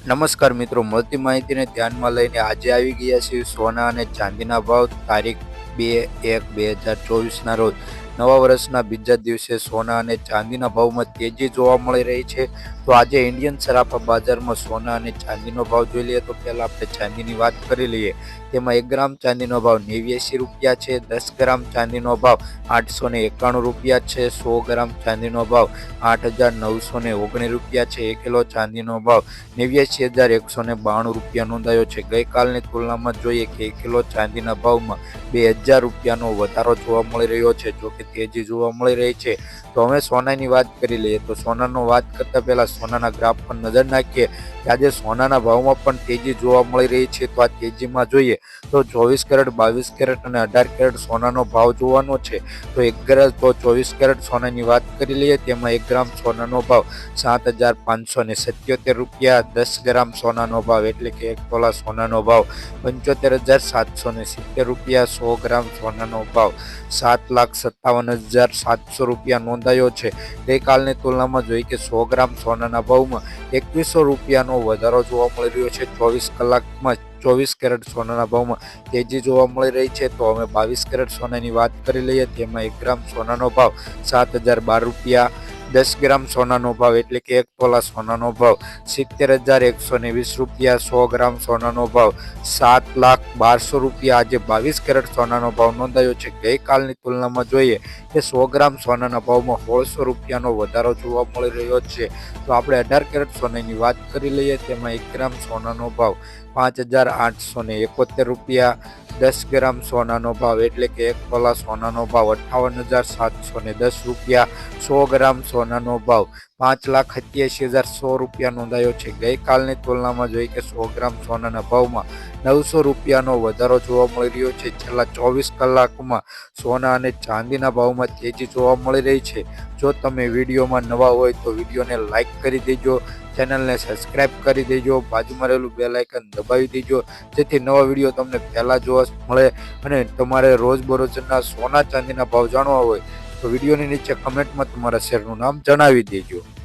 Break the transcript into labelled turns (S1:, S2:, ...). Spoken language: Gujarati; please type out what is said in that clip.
S1: નમસ્કાર મિત્રો, મળતી માહિતીને ધ્યાનમાં લઈને આજે આવી ગયા છે સોના અને ચાંદીના ભાવ તારીખ 2/1/2024ના રોજ. નવા વર્ષના બીજા દિવસે સોના અને ચાંદીના ભાવમાં તેજી જોવા મળી રહી છે. તો આજે ઇન્ડિયન સરાફા બજારમાં સોના અને ચાંદીનો ભાવ જોઈ લઈએ. તો પહેલાં આપણે ચાંદીની વાત કરી લઈએ. તેમાં 1 ગ્રામ ચાંદીનો ભાવ 89 રૂપિયા છે. 10 ગ્રામ ચાંદીનો ભાવ 891 રૂપિયા છે. 100 ગ્રામ ચાંદીનો ભાવ 8,919 રૂપિયા છે. 1 કિલો ચાંદીનો ભાવ 89,192 રૂપિયા નોંધાયો છે. ગઈકાલની તુલનામાં જોઈએ કે 1 કિલો ચાંદીના ભાવમાં 2,000 રૂપિયાનો વધારો જોવા મળી રહ્યો છે. જોકે તેજી જોવા મળી રહી છે. તો હવે સોનાની વાત કરી લઈએ. તો સોનાનો વાત કરતા પહેલા સોનાના ગ્રાફ પર નજર નાખીએ કે આજે સોનાના ભાવમાં પણ તેજી જોવા મળી રહી છે. તો આ તેજીમાં જોઈએ તો 24 કેરેટ, 22 કેરેટ અને 18 કેરેટ સોનાનો ભાવ જોવાનો છે. તો 24 કેરેટ સોનાની વાત કરી લઈએ. તેમાં 1 ગ્રામ સોનાનો ભાવ 7,577 રૂપિયા. 10 ગ્રામ સોનાનો ભાવ એટલે કે 1 તોલા સોનાનો ભાવ 75,770 રૂપિયા. 100 ગ્રામ સોનાનો ભાવ 7,57,700 રૂપિયા નોંધાયો છે. ગઈકાલની તુલનામાં જોઈએ કે 100 ગ્રામ સોનાના ભાવમાં 2,100 રૂપિયાનો વધારો જોવા મળી રહ્યો છે. 24 કલાકમાં 24 કેરેટ સોનાના ભાવમાં તેજી જોવા મળી રહી છે. તો અમે 22 કેરેટ સોનાની વાત કરી લઈએ. તેમાં 1 ગ્રામ સોનાનો ભાવ 7,012 રૂપિયા. 10 ગ્રામ સોનાનો ભાવ એટલે કે 1 તોલા સોનાનો ભાવ 70,120 રૂપિયા. 100 ગ્રામ સોનાનો ભાવ 7,12,000 રૂપિયા. આજે 22 કેરેટ સોનાનો ભાવ નોંધાયો છે. ગઈકાલની તુલનામાં જોઈએ કે 100 ગ્રામ સોનાના ભાવમાં 1,600 રૂપિયાનો વધારો જોવા મળી રહ્યો છે. તો આપણે 18 કેરેટ સોનાની વાત કરી લઈએ. તેમાં 1 ગ્રામ સોનાનો ભાવ 5,871 રૂપિયા. 10 ગ્રામ સોનાનો ભાવ એટલે કે 1 તોલા સોનાનો ભાવ 58,710 રૂપિયા. 100 ગ્રામ સોનાનો ભાવ 5,87,100 રૂપિયા નોંધાયો છે. ગઈકાલની તુલનામાં જોઈએ કે 100 ગ્રામ સોનાના ભાવમાં 900 રૂપિયાનો વધારો જોવા મળી રહ્યો છે. છેલ્લા 24 કલાકમાં સોના અને ચાંદીના ભાવમાં તેજી જોવા મળી રહી છે. જો તમે વિડીયોમાં નવા હોય તો વિડીયોને લાઇક કરી દેજો, ચેનલને સબસ્ક્રાઇબ કરી દેજો, બાજુમાં રહેલું બેલ આઇકન દબાવી દેજો, જેથી નવા વિડીયો તમને પહેલાં જોવા મળે. અને તમારે રોજબરોજના સોના ચાંદીના ભાવ જાણવા હોય તો વિડીયોની નીચે કમેન્ટમાં તમારા શહેરનું નામ જણાવી દેજો.